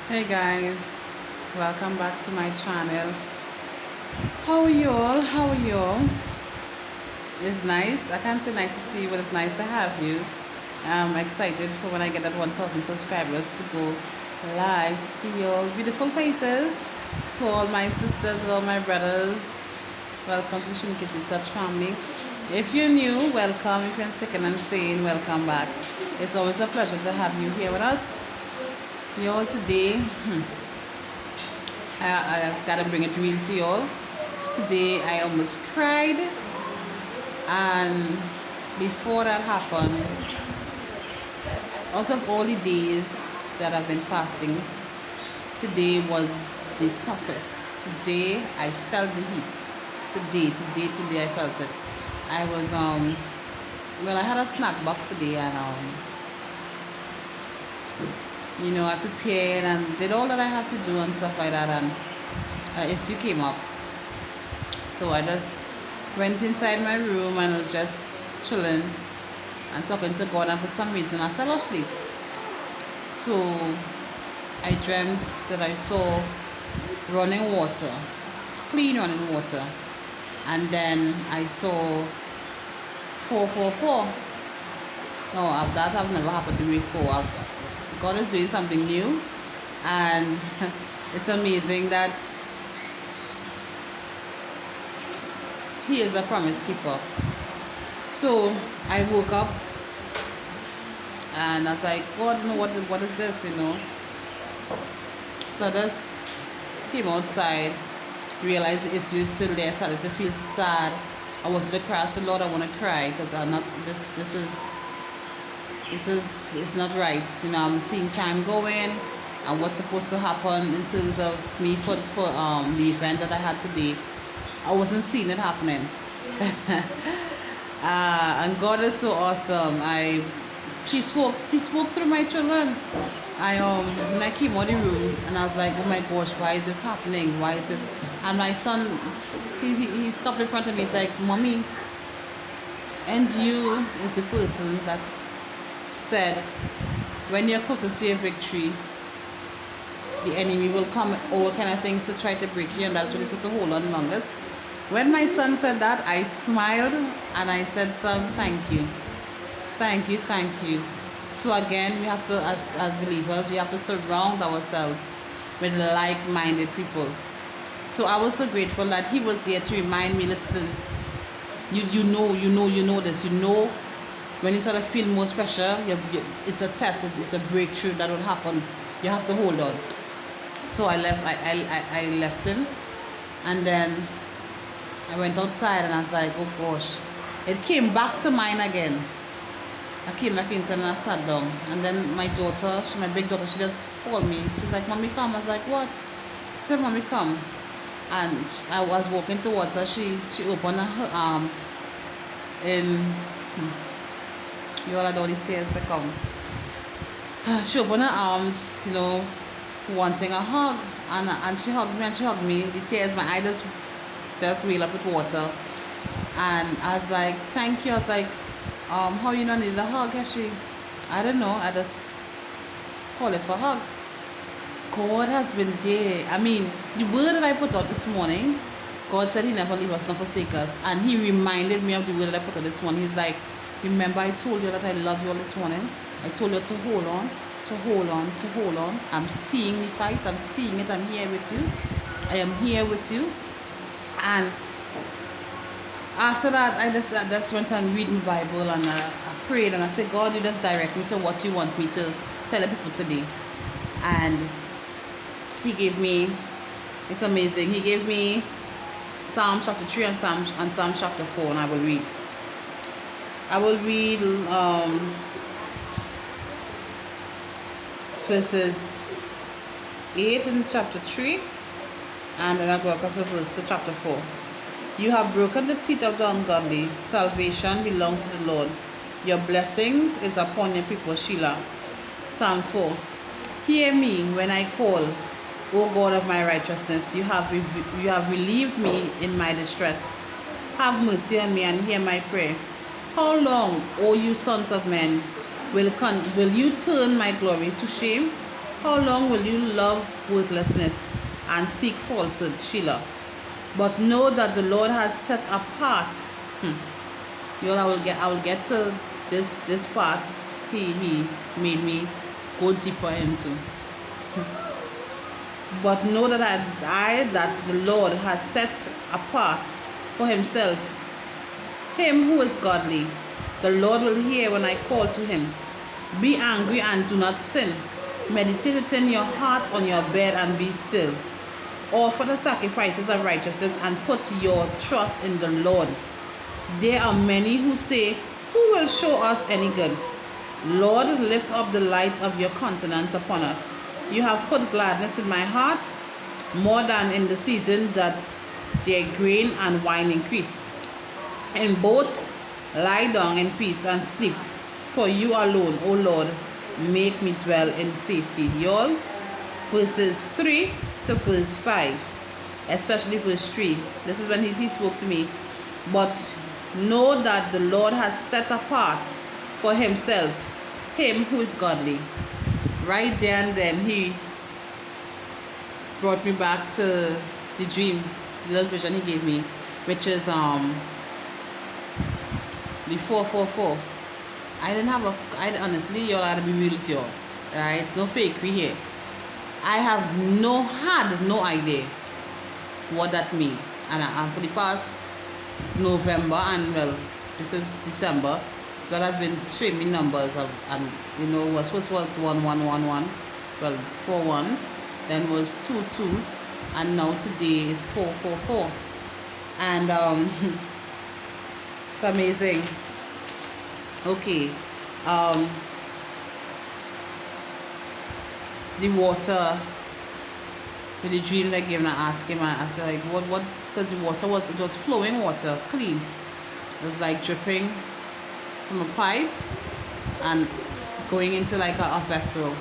Hey guys, welcome back to my channel. How are you all? How are you all? It's nice. I can't say nice to see you, but it's nice to have you. I'm excited for when I get that 1,000 subscribers to go live to see your beautiful faces. To all my sisters and all my brothers, welcome to the shimkizistouch family. If you're new, welcome. If you're second and staying, welcome back. It's always a pleasure to have you here with us. You all today. I just gotta bring it real to y'all. Today I almost cried, and before that happened, out of all the days that I've been fasting, today was the toughest. Today I felt the heat. Today I felt it. I was I had a snack box today, and I prepared and did all that I had to do and stuff like that, and issue came up. So I just went inside my room and was just chilling and talking to God, and for some reason I fell asleep. So I dreamt that I saw running water, clean running water, and then I saw 444. No, that have never happened to me before. God is doing something new, and it's amazing that He is a promise keeper. So I woke up and I was like, God, what is this, So I just came outside, realized the issue is still there, started to feel sad. I wanted to cry. I said, Lord, I want to cry because I'm not. This is it's not right. I'm seeing time going, and what's supposed to happen in terms of me for the event that I had today. I wasn't seeing it happening. And God is so awesome. He spoke through my children. When I came out of the room and I was like, oh my gosh, why is this happening? Why is this? And my son, he stopped in front of me. He's like, Mommy, and you is the person that said when you're closest to your victory, the enemy will come, all kind of things to try to break you, and that's what he's supposed to hold on longest. When my son said that, I smiled and I said, son, thank you. Thank you, thank you. So again, we have to, as believers, we have to surround ourselves with like-minded people. So I was so grateful that he was there to remind me, listen, you know this. When you sort of feel most pressure, it's a test, it's a breakthrough that will happen. You have to hold on. So I left him, and then I went outside and I was like, oh gosh. It came back to mind again. I came back inside and I sat down. And then my daughter, my big daughter, she just called me. She was like, Mommy, come. I was like, what? She said, Mommy, come. And I was walking towards her. She opened her arms. And you all had all the tears to come. She opened her arms, wanting a hug. And she hugged me. The tears, my eyes just wheel up with water. And I was like, thank you. I was like, how you not need a hug? I don't know. I just call it for a hug. God has been there. I mean, the word that I put out this morning, God said He never leave us nor forsake us. And He reminded me of the word that I put out this morning. He's like, remember I told you that I love you all this morning? I told you to hold on, to hold on, to hold on. I'm seeing the fight. I'm seeing it. I'm here with you. I am here with you. And after that, I just went and read my Bible, and I prayed, and I said, God, you just direct me to what you want me to tell the people today. And He gave me, it's amazing, He gave me Psalm chapter 3 and Psalm chapter 4, and I will read verses 8 in chapter 3, and then I'll go across the verse to chapter 4. You have broken the teeth of the ungodly. Salvation belongs to the Lord. Your blessings is upon your people, Sheila. Psalms 4. Hear me when I call, O God of my righteousness. You have relieved me in my distress. Have mercy on me and hear my prayer. How long, O you sons of men, will you turn my glory to shame? How long will you love worthlessness and seek falsehood, Sheila? But know that the Lord has set apart. You know, I will get to this part. He made me go deeper into. But know that that the Lord has set apart for himself him who is godly. The Lord will hear when I call to him. Be angry and do not sin. Meditate within your heart on your bed and be still. Offer the sacrifices of righteousness and put your trust in the Lord. There are many who say, who will show us any good? Lord, lift up the light of your countenance upon us. You have put gladness in my heart, more than in the season that their grain and wine increase. In both lie down in peace and sleep, for you alone, O Lord, make me dwell in safety. Y'all, verses 3 to verse 5, especially verse 3. This is when he spoke to me. But know that the Lord has set apart for himself him who is godly. Right there and then he brought me back to the dream, the little vision he gave me, which is the 444. I honestly, y'all, I gotta be real with y'all, right? No fakery here. I have had no idea what that means, and for the past November and well, this is December, God has been showing me numbers of, and you know, what first was 1111, well, 4 ones, then was 22, and now today is 444, and it's amazing. Okay, the water, with the dream that I gave him, I asked him, I said like, what, because the water was flowing water, clean. It was like dripping from a pipe and going into like a vessel,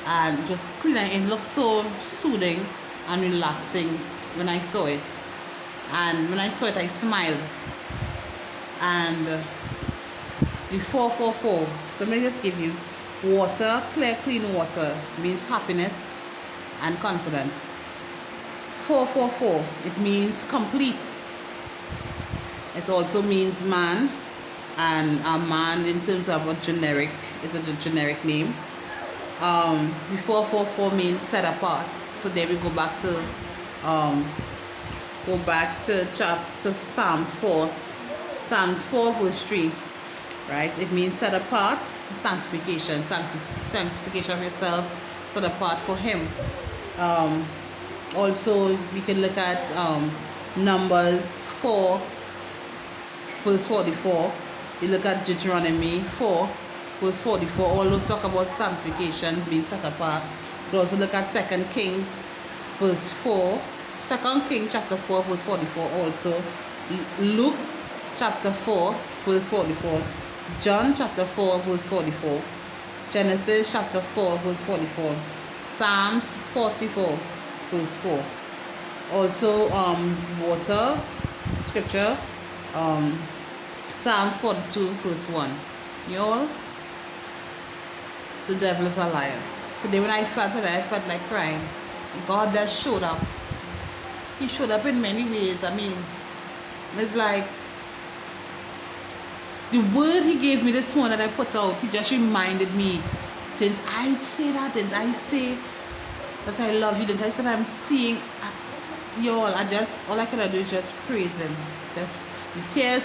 and just clean, and it looked so soothing and relaxing when I saw it. And when I saw it, I smiled. And the 444, let me just give you water, clear, clean water means happiness and confidence. 444, it means complete. It also means man, and a man in terms of a generic, is a generic name. The 444 means set apart. So there we go back to chapter Psalms 4 verse 3, right? It means set apart, sanctification of yourself, set apart for him. Also we can look at Numbers 4 verse 44. You look at Deuteronomy 4 verse 44. All those talk about sanctification, being set apart. You also look at 2 Kings verse 4, 2 Kings chapter 4 verse 44 also. Luke chapter 4 verse 44. John chapter 4 verse 44. Genesis chapter 4 verse 44. Psalms 44 verse 4. Also water scripture, Psalms 42 verse 1. Y'all, the devil is a liar. Today when I felt it, I felt like crying. God just showed up. He showed up in many ways. I mean, it's like the word he gave me this morning that I put out, he just reminded me, didn't I say that? Didn't I say that I love you? Didn't I say that I'm seeing? Y'all, all I can do is just praise him. Just the tears,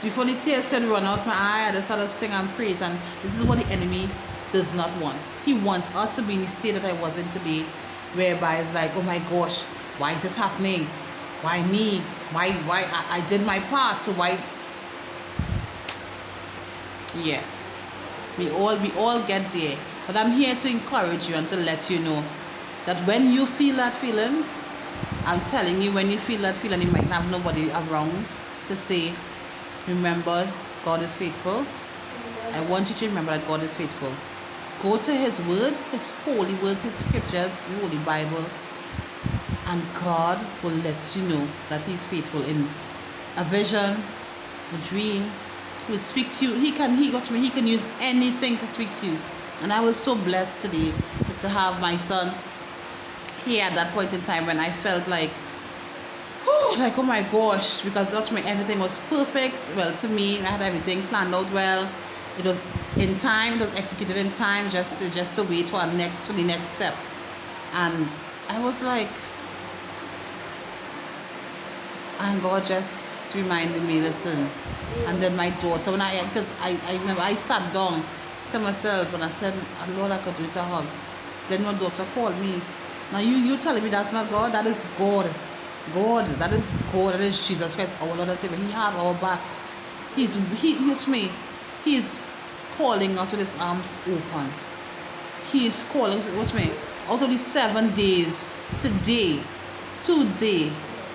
before the tears could run out my eye, I just had to sing and praise. And this is what the enemy does not want. He wants us to be in the state that I was in today, whereby it's like, oh my gosh, why is this happening? Why me? Why I did my part, so why? Yeah, we all get there. But I'm here to encourage you and to let you know that when you feel that feeling, I'm telling you, when you feel that feeling, you might have nobody around to say, remember, God is faithful. I want you to remember that God is faithful. Go to his word, his holy words, his scriptures, the Holy Bible, and God will let you know that he's faithful in a vision, a dream. He will speak to you. He can use anything to speak to you. And I was so blessed today to have my son here at that point in time when I felt like, oh my gosh, because ultimately everything was perfect. Well, to me, I had everything planned out well. It was in time, it was executed in time, just to wait for the next step. And I was like, and God just reminded me, listen. And then my daughter, because I remember I sat down to myself and I said, Lord, I could do it a hug. Then my daughter called me. Now you telling me that's not God? That is God. God, that is God, that is Jesus Christ, our Lord and Savior. He have our back. He's calling us with his arms open. He's calling, watch me, out of these 7 days, today,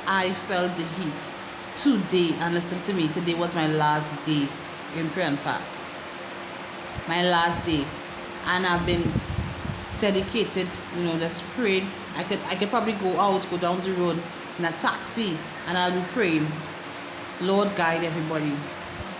I felt the heat. Today, and listen to me, today was my last day in prayer and fast. My last day. And I've been dedicated, just praying. I could probably go down the road in a taxi, and I'll be praying, Lord, guide everybody,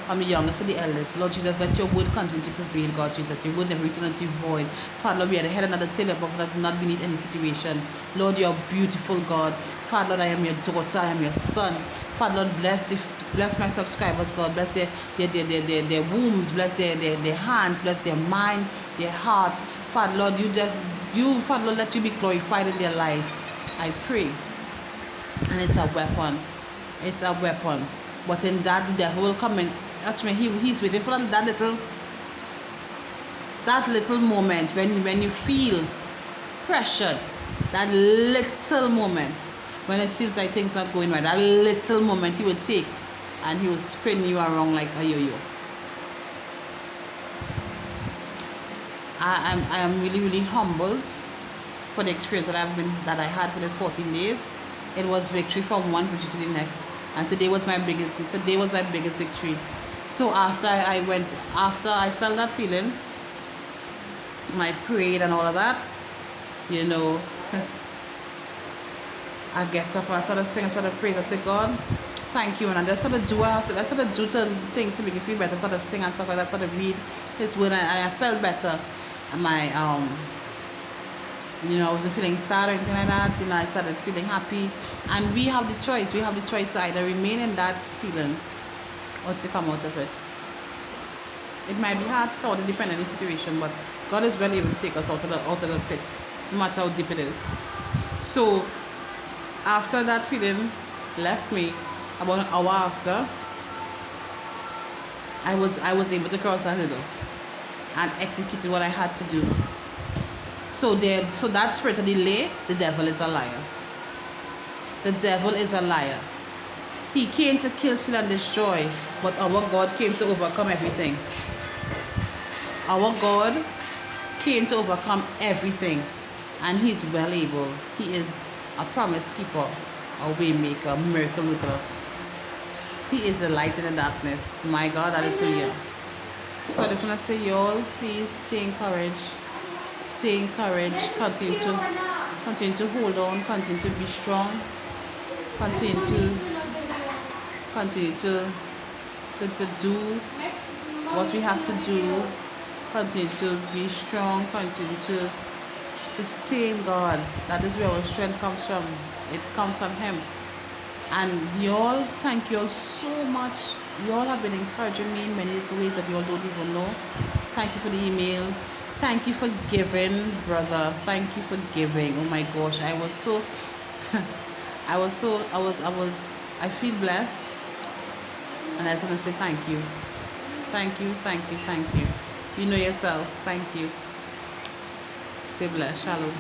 from the youngest to the eldest. Lord Jesus, let your word continue to prevail, God Jesus. Your word never return unto you void. Father, Lord, we are the head and not the tail, above that, not beneath any situation. Lord, you're beautiful, God. Father, Lord, I am your daughter, I am your son. Father, Lord, bless my subscribers, God. Bless their wombs, bless their hands, bless their mind, their heart. Father, Lord, Father, Lord, let you be glorified in their life. I pray. And it's a weapon. It's a weapon. But in that, the devil will come in. Actually, he's waiting for that little moment when you feel pressured. That little moment when it seems like things not going right. That little moment he will take, and he will spin you around like a yo-yo. I am really, really humbled for the experience that I had for this 14 days. It was victory from one victory to the next, and today was my biggest victory. So after I felt that feeling, and I prayed and all of that, I get up and I started singing, I started praying. I said, God, thank you. And I just started do certain things to make me feel better. I started singing and stuff like that. I started read His word, and I felt better. And my I wasn't feeling sad or anything like that. I started feeling happy. And we have the choice. We have the choice to either remain in that feeling or to come out of it. It might be hard to come out depending on the situation, but God is well able to take us out of the pit, no matter how deep it is. So after that feeling left me, about an hour after, I was able to cross that hurdle and executed what I had to do. So that spirit of delay, the devil is a liar. The devil is a liar. He came to kill, steal, and destroy, but our God came to overcome everything. Our God came to overcome everything, and He's well able. He is a promise keeper, a way maker, miracle worker. He is the light in the darkness. My God, that is who He is. So I just want to say, y'all, please stay encouraged. Stay encouraged. Continue to hold on. Continue to be strong. Continue to do what we have to do. Continue to be strong. Continue to stay in God. That is where our strength comes from. It comes from Him. And y'all, thank you all so much. Y'all have been encouraging me in many little ways that y'all don't even know. Thank you for the emails. Thank you for giving, brother. Thank you for giving. Oh my gosh, I feel blessed. And I just want to say thank you. Thank you, thank you, thank you. You know yourself. Thank you. Stay blessed. Shalom.